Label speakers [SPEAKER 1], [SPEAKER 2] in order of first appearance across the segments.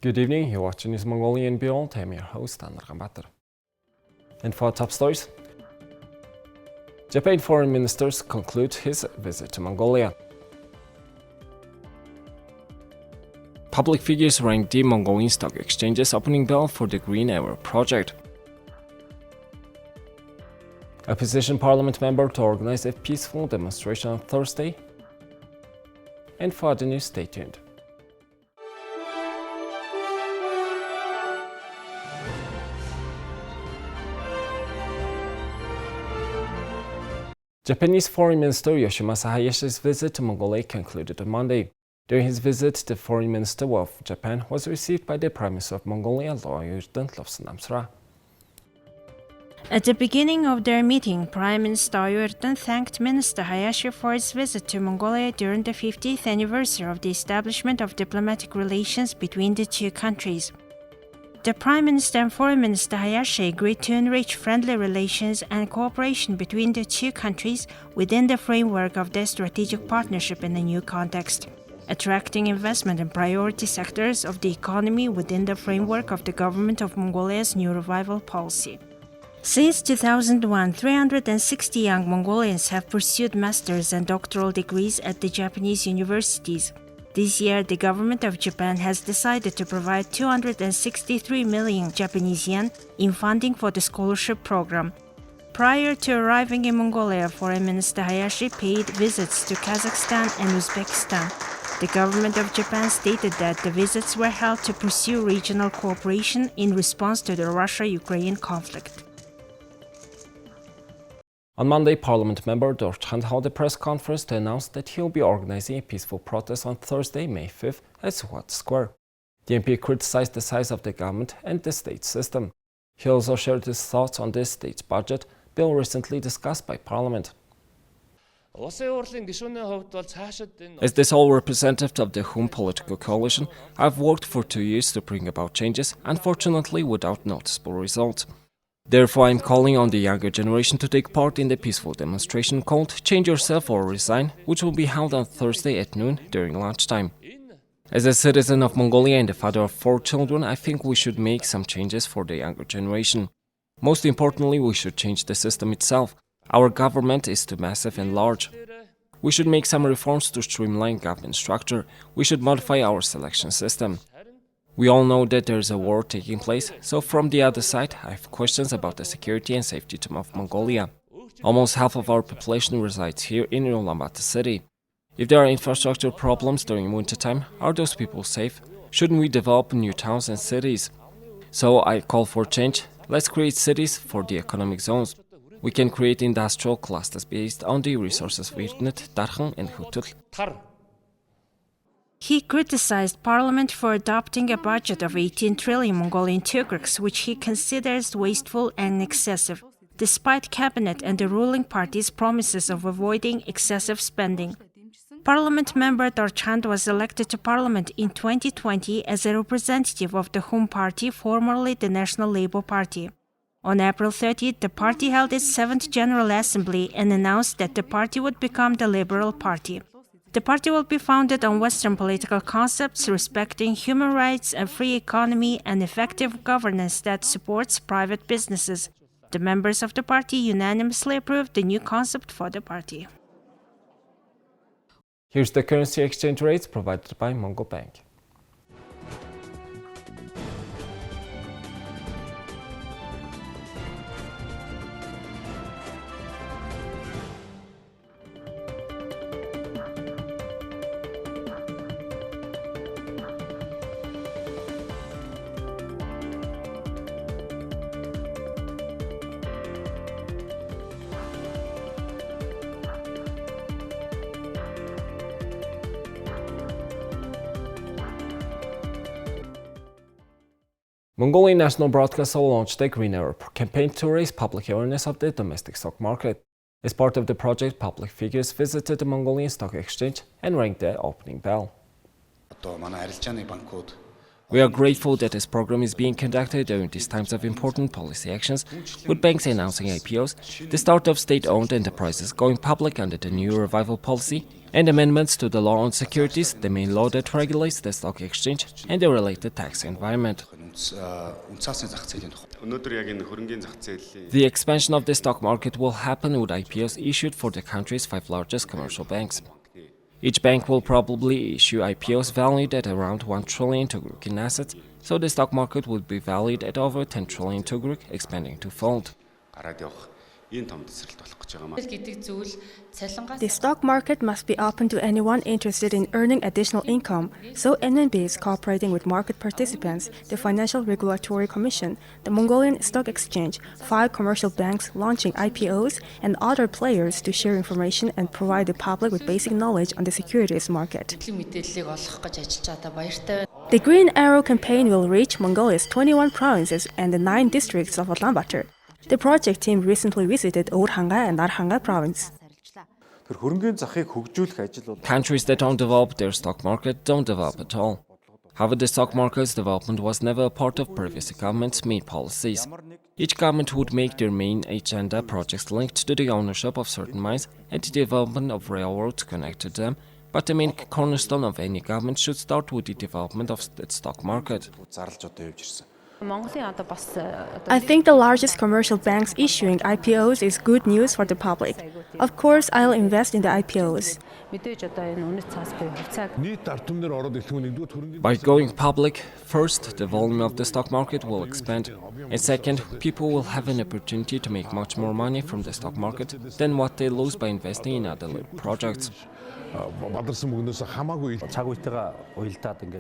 [SPEAKER 1] Good evening, you're watching this Mongolian World. I'm your host, ULAANBAATAR. And for top stories, Japan foreign ministers conclude his visit to Mongolia. Public figures rang the Mongolian stock exchange's opening bell for the Green Era project. Opposition parliament member to organize a peaceful demonstration on Thursday. And for the news, stay tuned. Japanese Foreign Minister Yoshimasa Hayashi's visit to Mongolia concluded on Monday. During his visit, the Foreign Minister of Japan was received by the Prime Minister of Mongolia, ULAANBAATAR.
[SPEAKER 2] At the beginning of their meeting, Prime Minister ULAANBAATAR thanked Minister Hayashi for his visit to Mongolia during the 50th anniversary of the establishment of diplomatic relations between the two countries. The Prime Minister and Foreign Minister Hayashi agreed to enrich friendly relations and cooperation between the two countries within the framework of their strategic partnership in a new context, attracting investment in priority sectors of the economy within the framework of the government of Mongolia's new revival policy. Since 2001, 360 young Mongolians have pursued master's and doctoral degrees at the Japanese universities. This year, the government of Japan has decided to provide 263 million Japanese yen in funding for the scholarship program. Prior to arriving in Mongolia, Foreign Minister Hayashi paid visits to Kazakhstan and Uzbekistan. The government of Japan stated that the visits were held to pursue regional cooperation in response to the Russia-Ukraine conflict.
[SPEAKER 1] On Monday, Parliament member Dorchan held a press conference to announce that he will be organizing a peaceful protest on Thursday, May 5th at SEOUL Square. The MP criticized the size of the government and the state system. He also shared his thoughts on the state's budget bill recently discussed by Parliament. As the sole representative of the HUM political coalition, I've worked for 2 years to bring about changes, unfortunately without noticeable results. Therefore, I'm calling on the younger generation to take part in the peaceful demonstration called Change Yourself or Resign, which will be held on Thursday at noon during lunchtime. As a citizen of Mongolia and the father of 4 children, I think we should make some changes for the younger generation. Most importantly, we should change the system itself. Our government is too massive and large. We should make some reforms to streamline government structure. We should modify our selection system. We all know that there is a war taking place, so from the other side, I have questions about the security and safety of Mongolia. Almost half of our population resides here in ULANBAATAR city. If there are infrastructure problems during wintertime, are those people safe? Shouldn't we develop new towns and cities? So I call for change. Let's create cities for the economic zones. We can create industrial clusters based on the resources of Irtnet, Darkhan and Hutul.
[SPEAKER 2] He criticized Parliament for adopting a budget of 18 trillion Mongolian tugreks, which he considers wasteful and excessive, despite Cabinet and the ruling party's promises of avoiding excessive spending. Parliament member Dorchand was elected to Parliament in 2020 as a representative of the HUM party, formerly the National Labour Party. On April 30th, the party held its 7th General Assembly and announced that the party would become the Liberal Party. The party will be founded on Western political concepts respecting human rights, a free economy, and effective governance that supports private businesses. The members of the party unanimously approved the new concept for the party.
[SPEAKER 1] Here's the currency exchange rates provided by Mongo Bank. Mongolian National Broadcaster launched a Green Arrow campaign to raise public awareness of the domestic stock market. As part of the project, public figures visited the Mongolian Stock Exchange and rang the opening bell. We are grateful that this program is being conducted during these times of important policy actions, with banks announcing IPOs, the start of state-owned enterprises going public under the new revival policy, and amendments to the law on securities, the main law that regulates the stock exchange and the related tax environment. The expansion of the stock market will happen with IPOs issued for the country's 5 largest commercial banks. Each bank will probably issue IPOs valued at around 1 trillion tugruk in assets, so the stock market would be valued at over 10 trillion tugruk, expanding twofold.
[SPEAKER 3] The stock market must be open to anyone interested in earning additional income, so MNB is cooperating with market participants, the Financial Regulatory Commission, the Mongolian Stock Exchange, 5 commercial banks launching IPOs, and other players to share information and provide the public with basic knowledge on the securities market. The Green Arrow campaign will reach Mongolia's 21 provinces and the 9 districts of ULANBAATAR. The project team recently visited Orhanga and Arhanga province.
[SPEAKER 1] Countries that don't develop their stock market don't develop at all. However, the stock market's development was never a part of previous governments' main policies. Each government would make their main agenda projects linked to the ownership of certain mines and the development of railroads connected to them, but the main cornerstone of any government should start with the development of its stock market.
[SPEAKER 3] I think the largest commercial banks issuing IPOs is good news for the public. Of course, I'll invest in the IPOs.
[SPEAKER 1] By going public, first, the volume of the stock market will expand, and second, people will have an opportunity to make much more money from the stock market than what they lose by investing in other projects.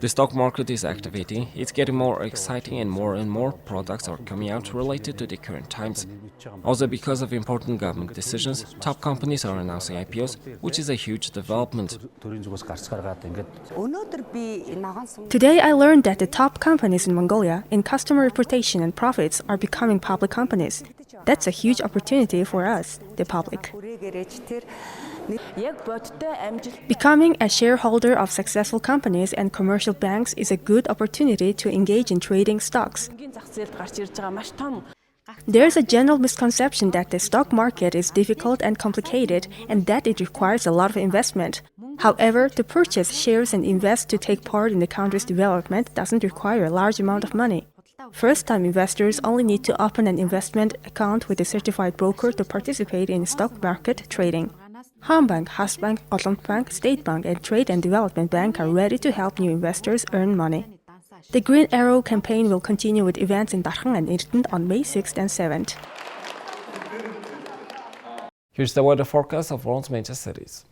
[SPEAKER 1] The stock market is activating, it's getting more exciting, and more products are coming out related to the current times. Also, because of important government decisions, top companies are announcing IPOs, which is a huge development.
[SPEAKER 3] Today I learned that the top companies in Mongolia, in customer reputation and profits, are becoming public companies. That's a huge opportunity for us, the public. Becoming a shareholder of successful companies and commercial banks is a good opportunity to engage in trading stocks. There's a general misconception that the stock market is difficult and complicated and that it requires a lot of investment. However, to purchase shares and invest to take part in the country's development doesn't require a large amount of money. First-time investors only need to open an investment account with a certified broker to participate in stock market trading. Hambank, Hasbank, Otland Bank, State Bank, and Trade and Development Bank are ready to help new investors earn money. The Green Arrow campaign will continue with events in Darkhan and Ertand on May 6th and 7th.
[SPEAKER 1] Here's the weather forecast of world's major cities.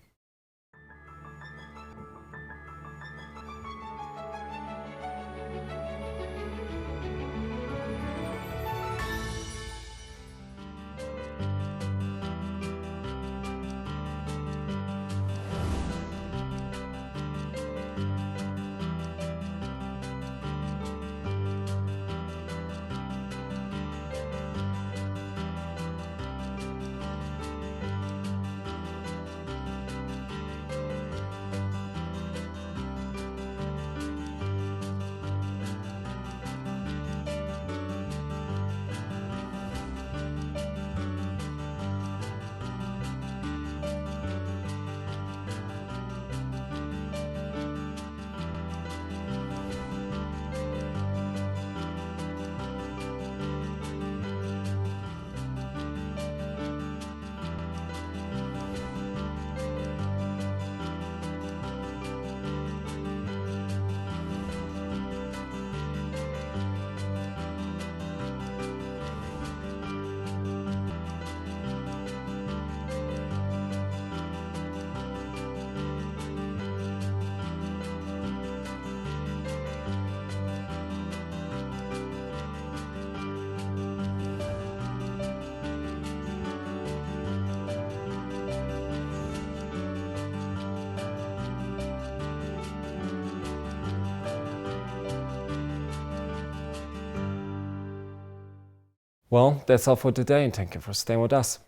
[SPEAKER 1] Well, that's all for today, and thank you for staying with us.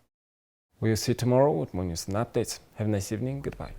[SPEAKER 1] We'll see you tomorrow with more news and updates. Have a nice evening. Goodbye.